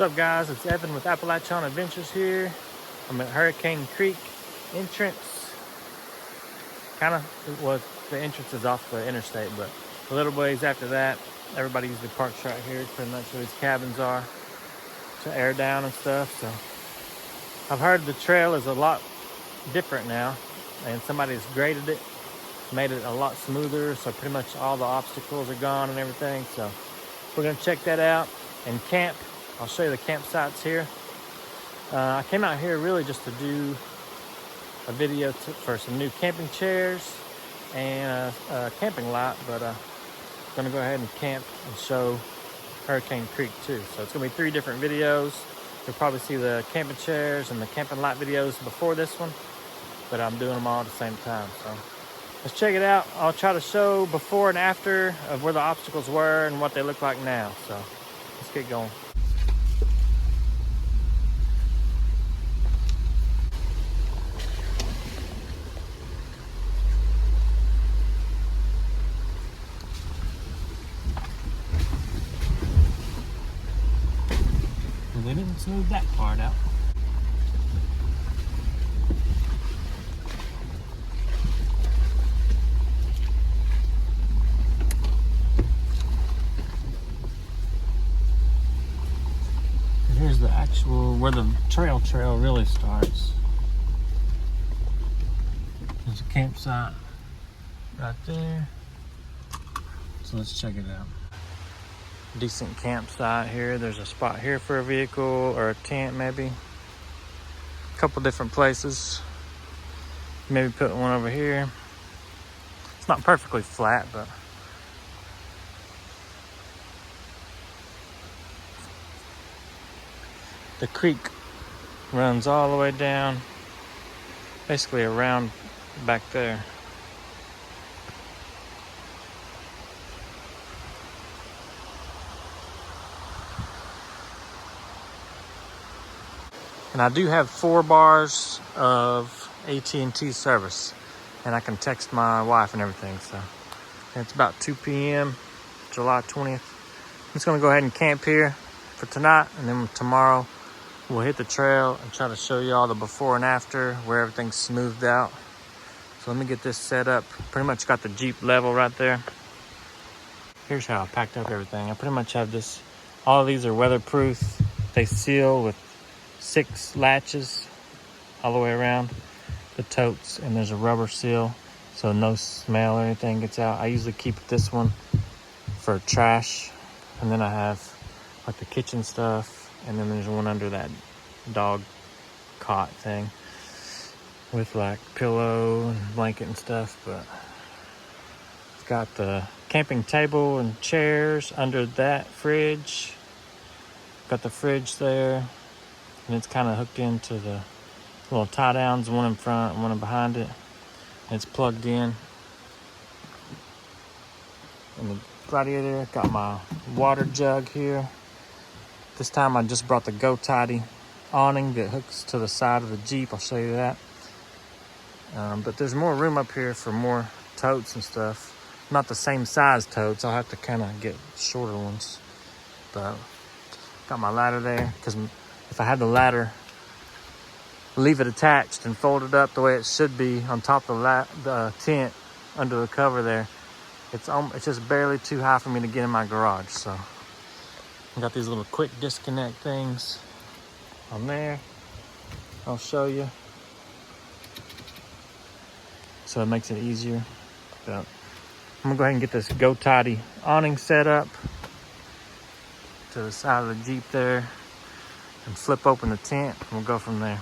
up, guys? It's Evan with Appalachian Adventures here. I'm at Hurricane Creek entrance. Kind of, well, the entrance is off the interstate, but a little ways after that, everybody usually parks right here. It's pretty much where these cabins are to air down and stuff. So I've heard the trail is a lot different now, and somebody's graded it, made it a lot smoother. So pretty much all the obstacles are gone and everything. So we're gonna check that out and camp. I'll show you the campsites here. I came out here really just to do a video for some new camping chairs and a camping light, but I'm gonna go ahead and camp and show Hurricane Creek too. So it's gonna be 3 different videos. You'll probably see the camping chairs and the camping light videos before this one, but I'm doing them all at the same time. So let's check it out. I'll try to show before and after of where the obstacles were and what they look like now. So let's get going. They didn't smooth that part out. Here's the actual, where the trail really starts. There's a campsite right there. So let's check it out. Decent campsite here. There's a spot here for a vehicle or a tent maybe. A couple different places. Maybe put one over here. It's not perfectly flat, but the creek runs all the way down, basically around back there. And I do have 4 bars of AT&T service, and I can text my wife and everything. So it's about 2 p.m. July 20th. I'm just gonna go ahead and camp here for tonight, and then tomorrow we'll hit the trail and try to show you all the before and after where everything's smoothed out. So let me get this set up. Pretty much got the Jeep level right there. Here's how I packed up everything. I pretty much have this, all of these are weatherproof. They seal with 6 latches all the way around the totes, and there's a rubber seal so no smell or anything gets out. I usually keep this one for trash, and then I have like the kitchen stuff, and then there's one under that dog cot thing with like pillow and blanket and stuff. But it's got the camping table and chairs under that fridge. Got the fridge there, and it's kind of hooked into the little tie downs, one in front, one behind it. And it's plugged in. And the Gladiator, got my water jug here. This time I just brought the GoTidy awning that hooks to the side of the Jeep. I'll show you that. But there's more room up here for more totes and stuff. Not the same size totes. I'll have to kind of get shorter ones. But got my ladder there, because if I had the ladder, leave it attached and fold it up the way it should be on top of the tent under the cover there, it's just barely too high for me to get in my garage. So I got these little quick disconnect things on there. I'll show you. So it makes it easier. But I'm gonna go ahead and get this GoTidy awning set up to the side of the Jeep there and flip open the tent, and we'll go from there.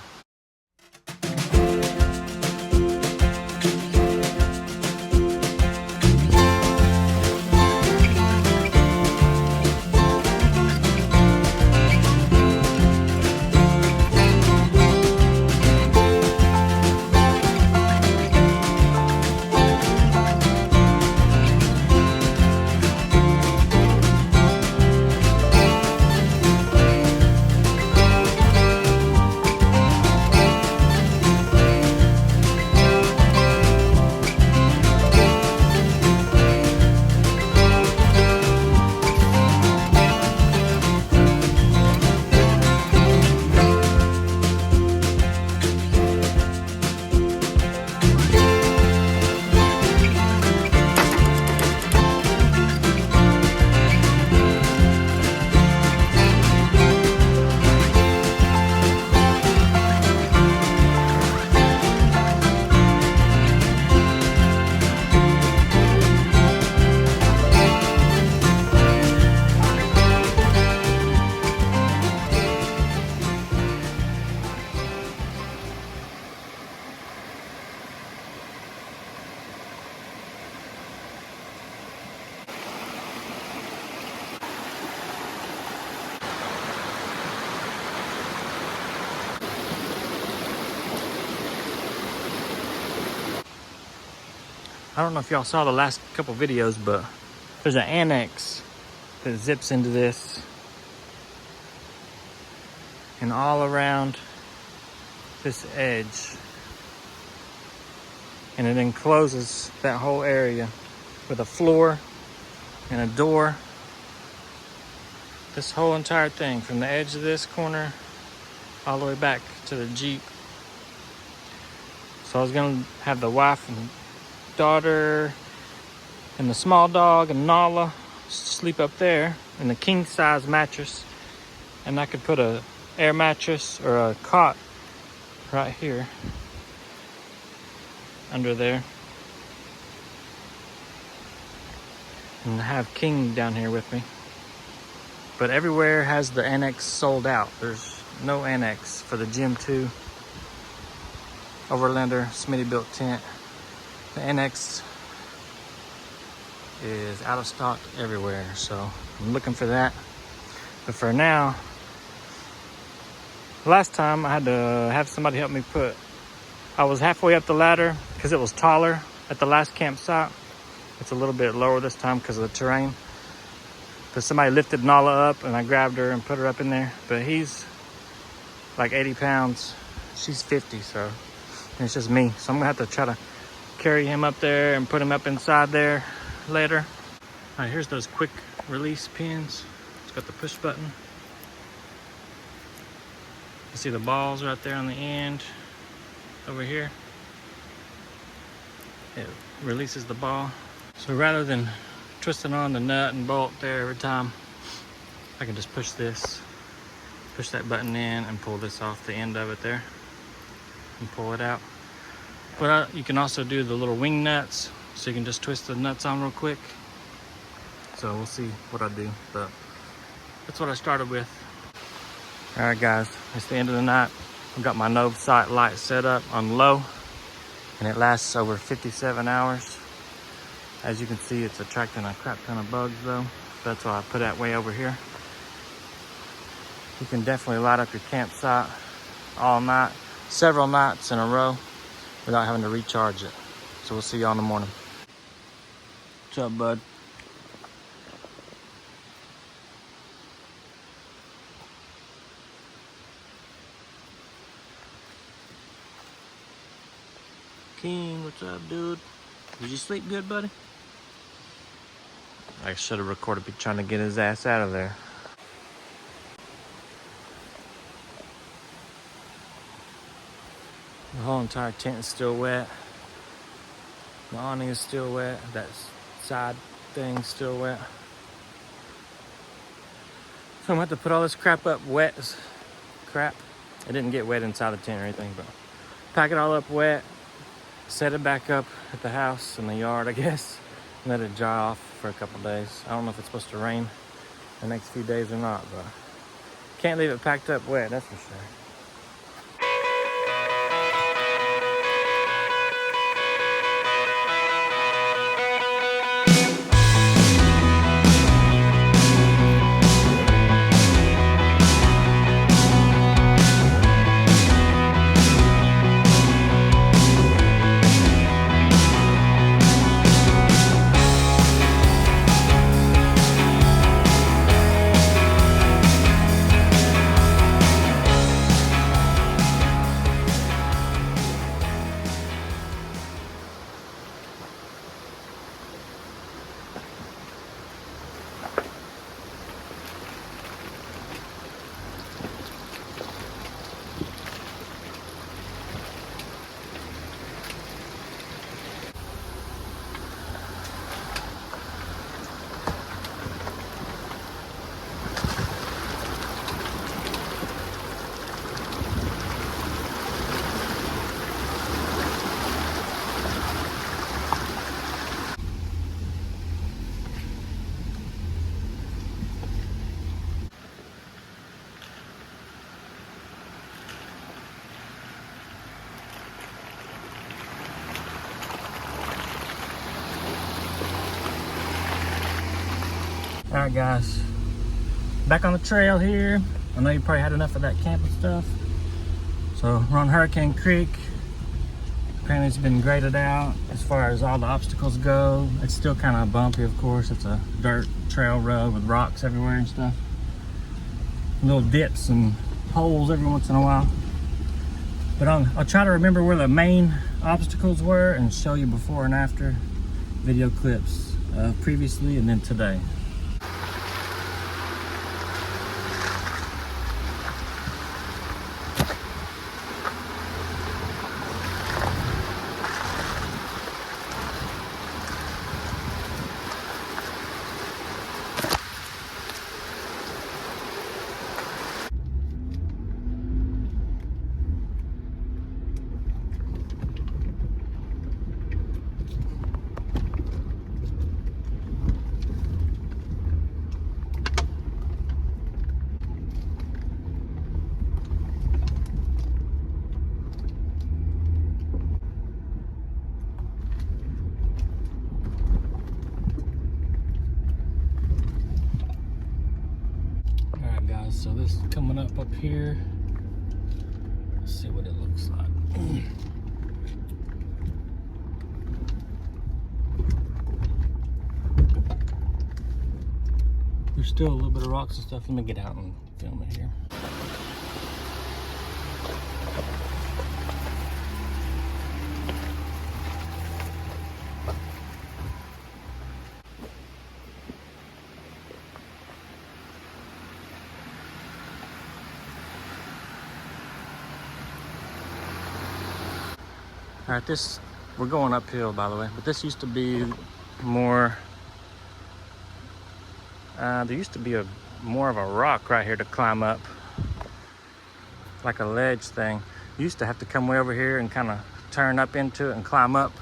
I don't know if y'all saw the last couple videos, but there's an annex that zips into this. And all around this edge. And it encloses that whole area with a floor and a door. This whole entire thing from the edge of this corner all the way back to the Jeep. So I was gonna have the wife and daughter and the small dog and Nala sleep up there in the king size mattress, and I could put a air mattress or a cot right here under there and have King down here with me. But everywhere has the annex sold out. There's no annex for the Gym 2 Overlander Smitty built tent. The annex is out of stock everywhere, so I'm looking for that. But for now, last time I had to have somebody help me I was halfway up the ladder because it was taller at the last campsite. It's a little bit lower this time because of the terrain. But somebody lifted Nala up and I grabbed her and put her up in there. But he's like 80 pounds. She's 50, so and it's just me. So I'm gonna have to try to carry him up there and put him up inside there later. All right, here's those quick release pins. It's got the push button. You see the balls right there on the end over here. It releases the ball. So rather than twisting on the nut and bolt there every time, I can just push that button in and pull this off the end of it there and pull it out. But you can also do the little wing nuts, so you can just twist the nuts on real quick. So we'll see what I do, but that's what I started with. All right guys, it's the end of the night. I've got my Novsight light set up on low and it lasts over 57 hours. As you can see, it's attracting a crap ton of bugs though. That's why I put that way over here. You can definitely light up your campsite all night, several nights in a row without having to recharge it. So we'll see y'all in the morning. What's up, bud? King, what's up, dude? Did you sleep good, buddy? I should have recorded me trying to get his ass out of there. The whole entire tent is still wet. The awning is still wet. That side thing's still wet. So I'm gonna have to put all this crap up wet as crap. It didn't get wet inside the tent or anything, but pack it all up wet, set it back up at the house in the yard, I guess, and let it dry off for a couple days. I don't know if it's supposed to rain the next few days or not, but can't leave it packed up wet, that's for sure. All right, guys, back on the trail here. I know you probably had enough of that camping stuff. So we're on Hurricane Creek. Apparently it's been graded out as far as all the obstacles go. It's still kind of bumpy, of course. It's a dirt trail road with rocks everywhere and stuff. Little dips and holes every once in a while. But I'll try to remember where the main obstacles were and show you before and after video clips previously and then today. So this is coming up here. Let's see what it looks like. There's still a little bit of rocks and stuff. Let me get out and film it here. All right, we're going uphill, by the way, but this used to be more, there used to be more of a rock right here to climb up, like a ledge thing. You used to have to come way over here and kind of turn up into it and climb up,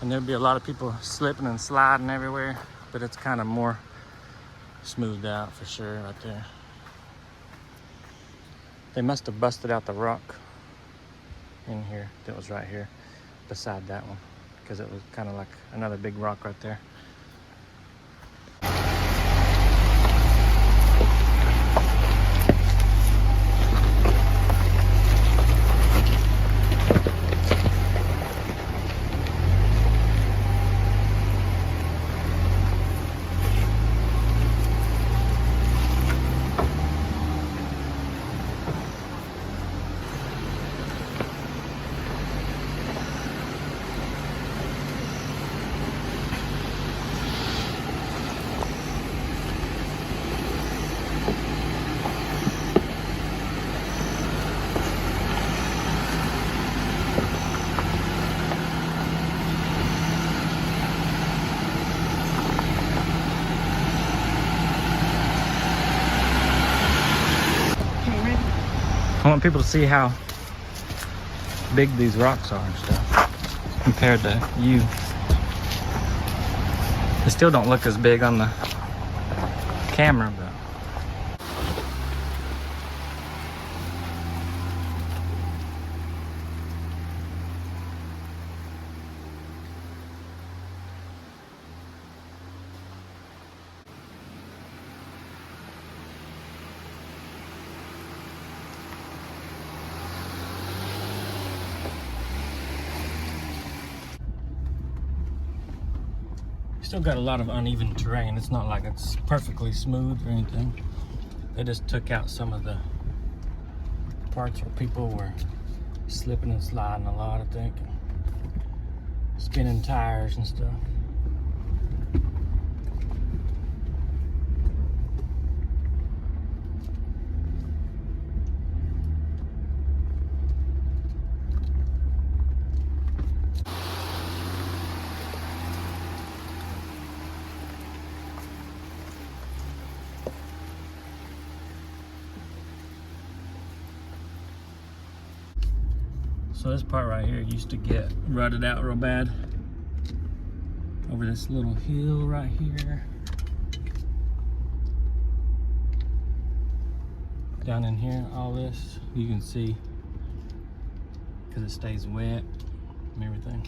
and there'd be a lot of people slipping and sliding everywhere, but it's kind of more smoothed out for sure right there. They must have busted out the rock in here that was right here beside that one, because it was kind of like another big rock right there. I want people to see how big these rocks are and stuff compared to you. They still don't look as big on the camera, but still got a lot of uneven terrain. It's not like it's perfectly smooth or anything. They just took out some of the parts where people were slipping and sliding a lot, I think. Spinning tires and stuff. So this part right here used to get rutted out real bad. Over this little hill right here. Down in here, all this, you can see, because it stays wet and everything.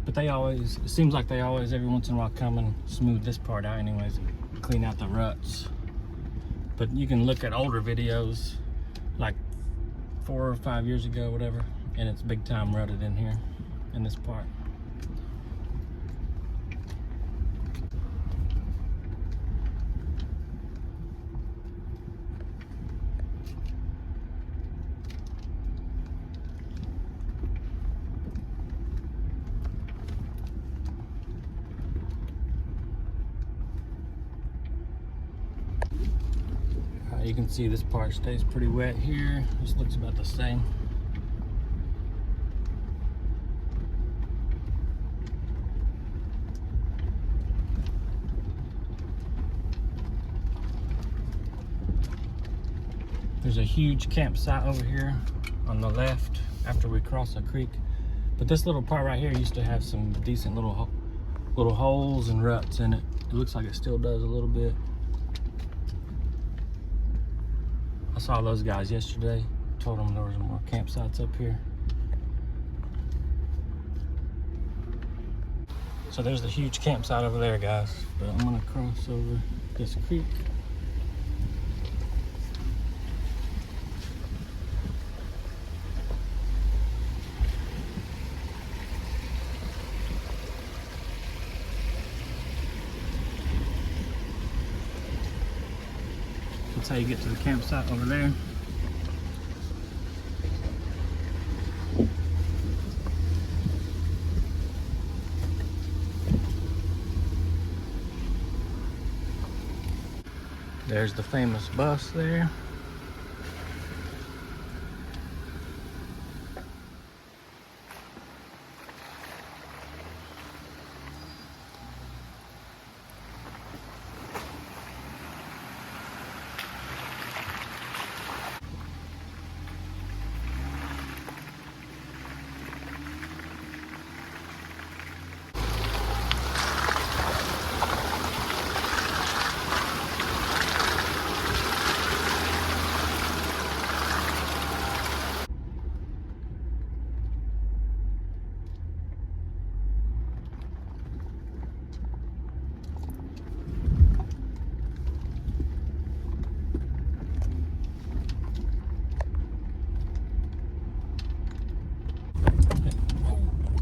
But they always, it seems like they always, every once in a while, come and smooth this part out anyways, and clean out the ruts. But you can look at older videos, like 4 or 5 years ago, whatever, and it's big time rutted in here in this part. You can see this part stays pretty wet here. This looks about the same. There's a huge campsite over here on the left after we cross a creek. But this little part right here used to have some decent little holes and ruts in it. It looks like it still does a little bit. I saw those guys yesterday. Told them there was more campsites up here. So there's the huge campsite over there, guys. But I'm gonna cross over this creek. That's how you get to the campsite over there. There's the famous bus there.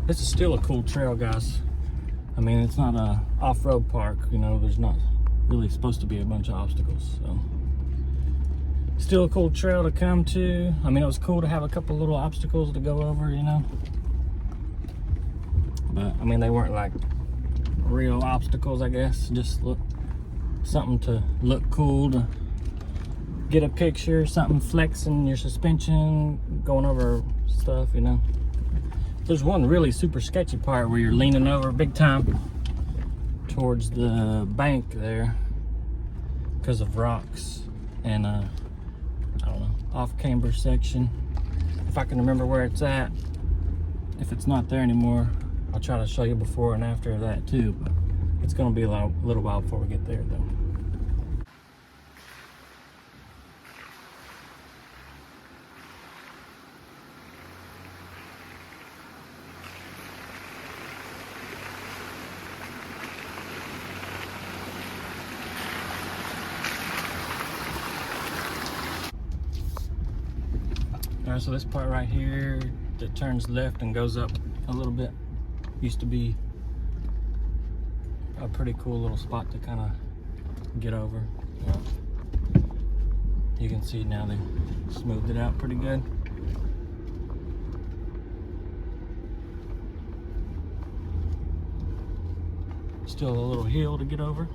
This is still a cool trail, guys. I mean, it's not a off-road park, you know, there's not really supposed to be a bunch of obstacles, so. Still a cool trail to come to. I mean, it was cool to have a couple little obstacles to go over, you know. But, I mean, they weren't like real obstacles, I guess. Just something to look cool, to get a picture, something flexing your suspension, going over stuff, you know. There's one really super sketchy part where you're leaning over big time towards the bank there because of rocks and I don't know, off-camber section. If I can remember where it's at. If it's not there anymore, I'll try to show you before and after that too, but it's gonna be a little while before we get there though. Alright, so this part right here that turns left and goes up a little bit used to be a pretty cool little spot to kind of get over. Yeah. You can see now they smoothed it out pretty good. Still a little hill to get over.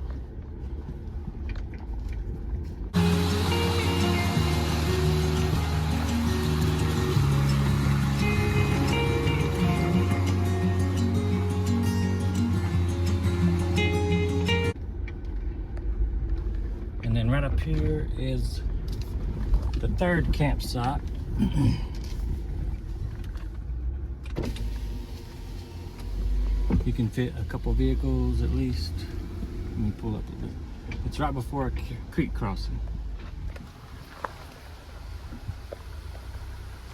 And then right up here is the third campsite. You can fit a couple vehicles at least. Let me pull up a bit. It's right before a creek crossing.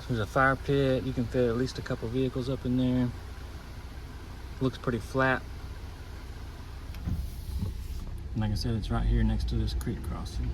There's a fire pit. You can fit at least a couple vehicles up in there. Looks pretty flat. And like I said, it's right here next to this creek crossing.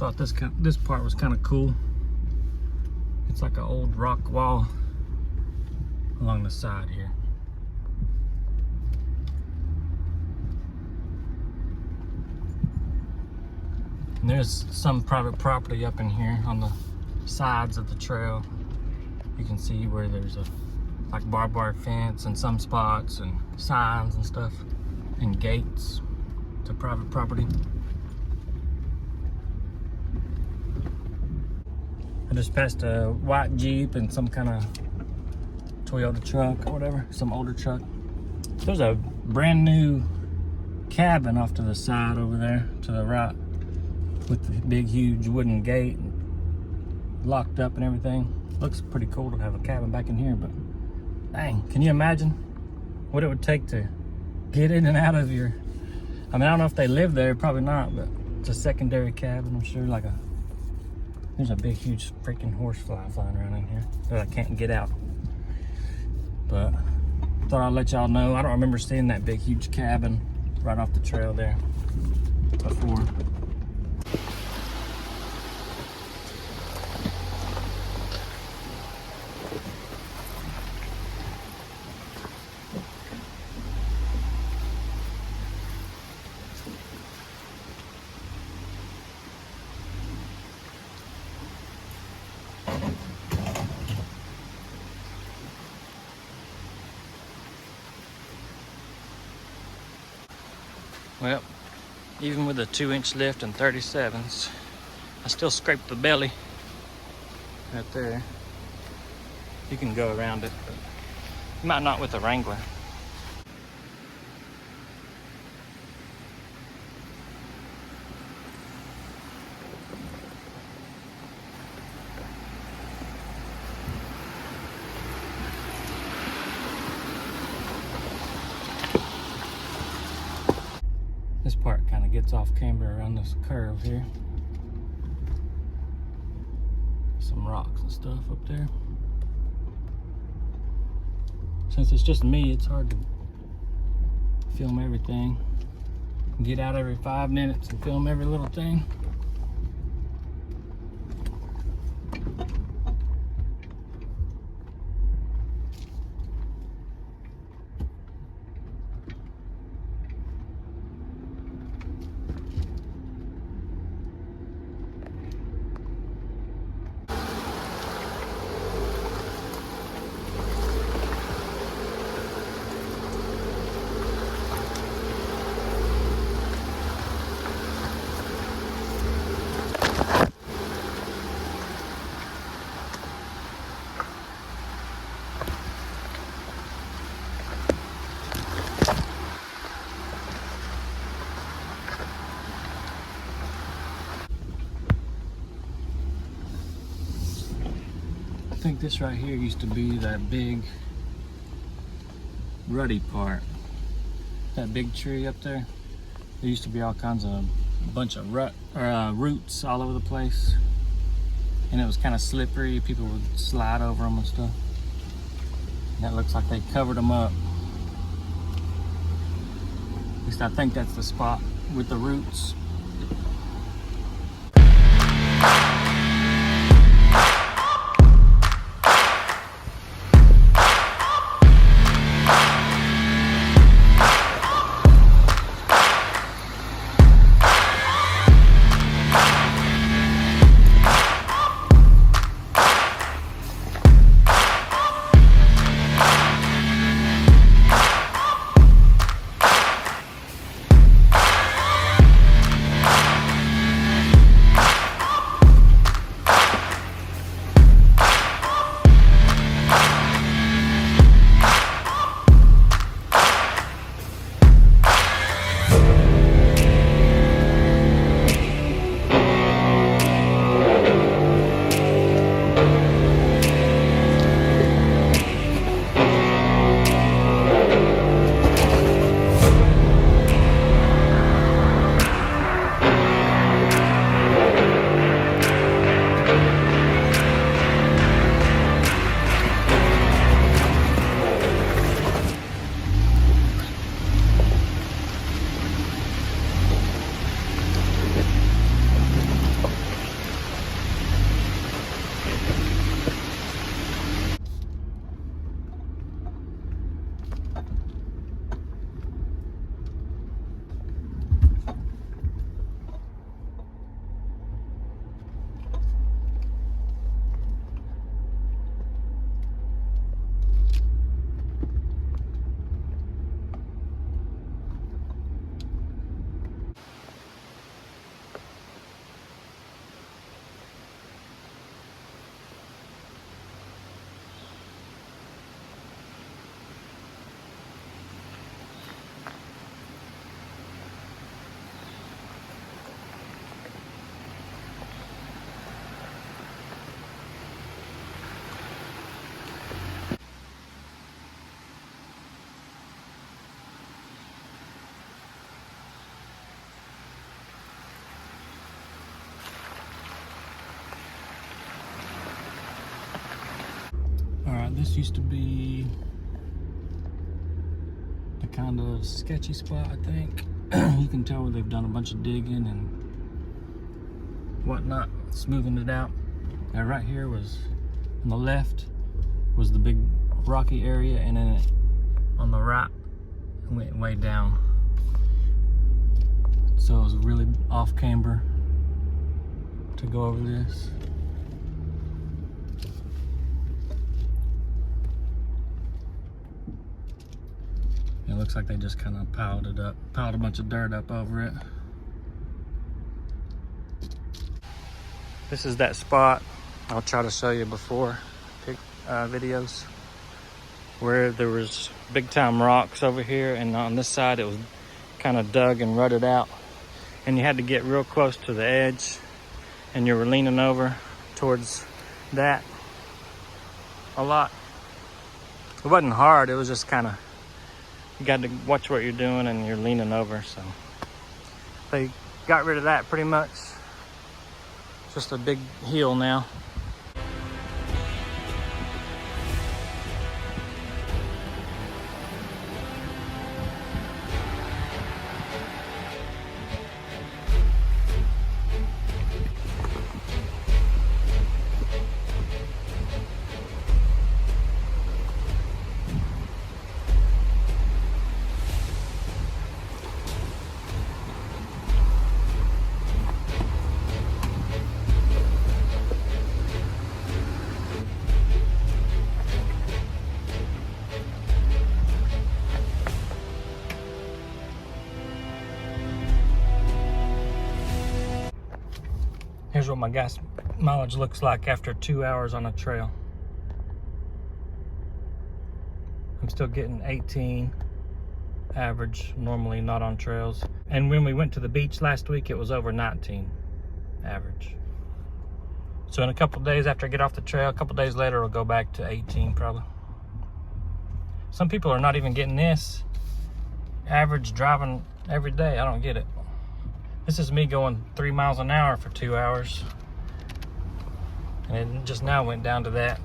thought this part was kind of cool. It's like an old rock wall along the side here. And there's some private property up in here on the sides of the trail. You can see where there's a like barbed wire fence in some spots and signs and stuff and gates to private property. I just passed a white Jeep and some kind of Toyota truck or whatever, some older truck. There's a brand new cabin off to the side over there to the right with the big huge wooden gate locked up and everything. Looks pretty cool to have a cabin back in here, but dang, can you imagine what it would take to get in and out of your, I mean, I don't know if they live there, probably not, but it's a secondary cabin, I'm sure. Like there's a big huge freaking horsefly flying around in here that I can't get out. But thought I'd let y'all know. I don't remember seeing that big huge cabin right off the trail there before. Well, even with a 2-inch lift and 37s, I still scraped the belly right there. You can go around it, but you might not with a Wrangler. This part kind of gets off camber around this curve here. Some rocks and stuff up there. Since it's just me, it's hard to film everything. Get out every 5 minutes and film every little thing. I think this right here used to be that big ruddy part. That big tree up there. There used to be all kinds of bunch of roots all over the place. And it was kind of slippery. People would slide over them and stuff. And that looks like they covered them up. At least I think that's the spot with the roots. This used to be the kind of sketchy spot, I think. You can tell where they've done a bunch of digging and whatnot, smoothing it out. Now right here was, on the left, was the big rocky area, and then on the right, it went way down. So it was really off camber to go over this. It looks like they just kind of piled it up, piled a bunch of dirt up over it. This is that spot I'll try to show you before videos, where there was big time rocks over here, and on this side it was kind of dug and rutted out, and you had to get real close to the edge, and you were leaning over towards that a lot. It wasn't hard, it was just kind of, you got to watch what you're doing and you're leaning over. So they got rid of that pretty much. Just a big hill now. Here's what my gas mileage looks like after 2 hours on a trail. I'm still getting 18 average, normally not on trails. And when we went to the beach last week, it was over 19 average. So in a couple days after I get off the trail, a couple days later, it'll go back to 18 probably. Some people are not even getting this average driving every day. I don't get it. This is me going 3 miles an hour for 2 hours. And it just now went down to that.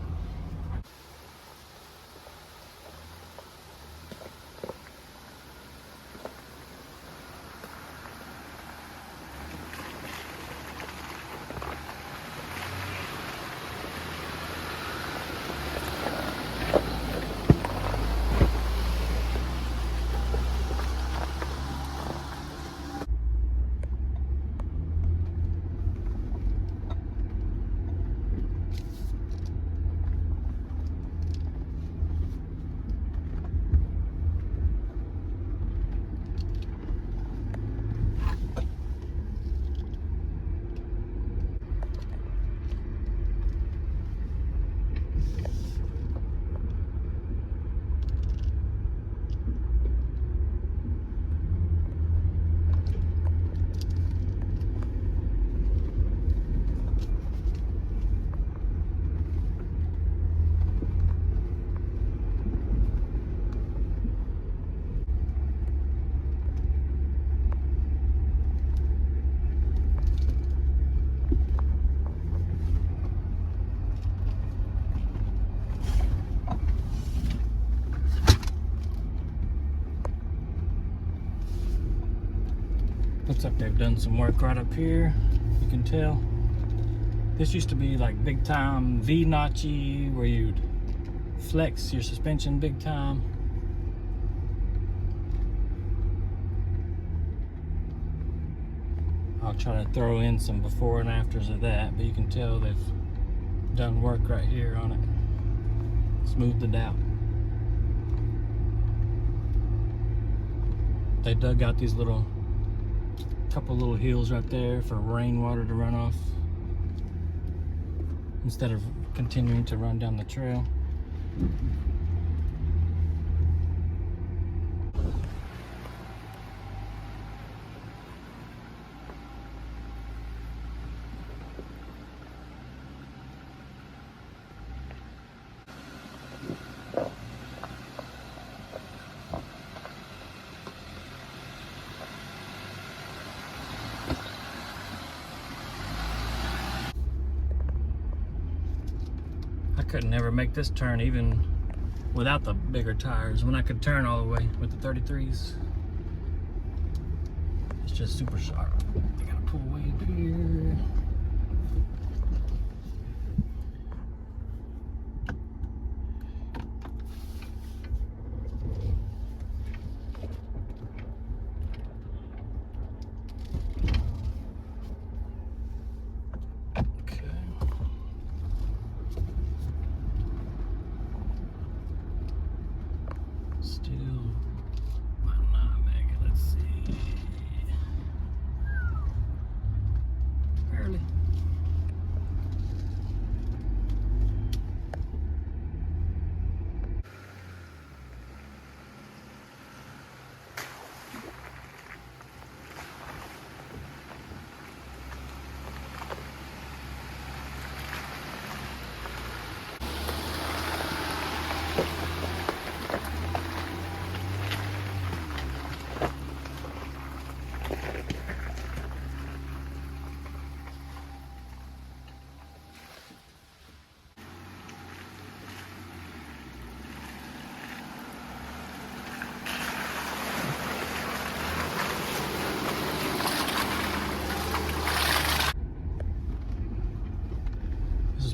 Looks like they've done some work right up here, you can tell. This used to be like big time V-notchy, where you'd flex your suspension big time. I'll try to throw in some before and afters of that, but you can tell they've done work right here on it. Smoothed it out. They dug out these couple little hills right there for rainwater to run off instead of continuing to run down the trail. couldn't never make this turn even without the bigger tires, when I could turn all the way with the 33s. It's just super sharp. I gotta pull way up here.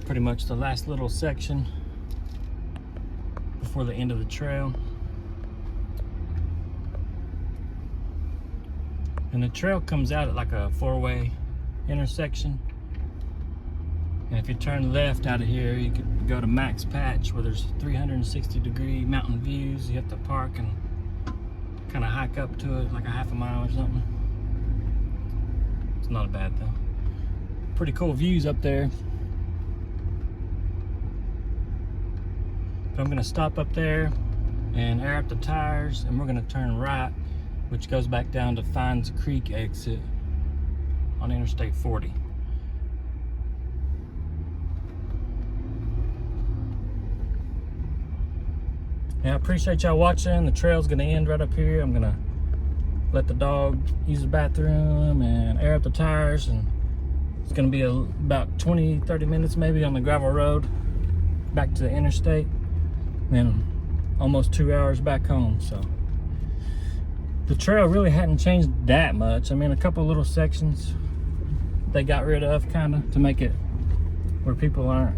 Pretty much the last little section before the end of the trail. And the trail comes out at like a 4-way intersection. And if you turn left out of here, you could go to Max Patch where there's 360-degree mountain views. You have to park and kind of hike up to it like a half a mile or something. It's not bad though. Pretty cool views up there. But I'm gonna stop up there and air up the tires, and we're gonna turn right, which goes back down to Fines Creek exit on Interstate 40. Yeah, I appreciate y'all watching. The trail's gonna end right up here. I'm gonna let the dog use the bathroom and air up the tires, and it's gonna be about 20-30 minutes maybe on the gravel road back to the interstate. Then almost 2 hours back home. So the trail really hadn't changed that much. I mean, a couple little sections they got rid of kind of to make it where people aren't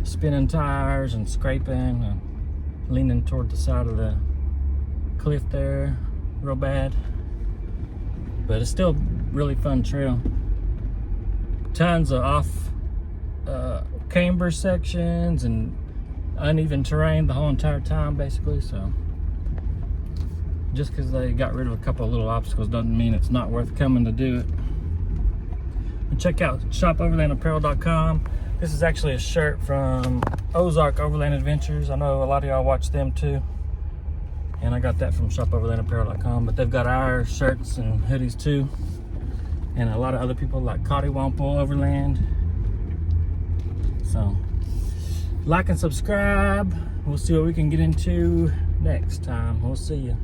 spinning tires and scraping and leaning toward the side of the cliff there real bad. But it's still really fun trail. Tons of off camber sections and uneven terrain the whole entire time basically. So just because they got rid of a couple of little obstacles doesn't mean it's not worth coming to do it. And check out shopoverlandapparel.com. This is actually a shirt from Ozark Overland Adventures. I know a lot of y'all watch them too, and I got that from shopoverlandapparel.com. But they've got our shirts and hoodies too, and a lot of other people like Cottywomple Overland. So like and subscribe. We'll see what we can get into next time. We'll see you.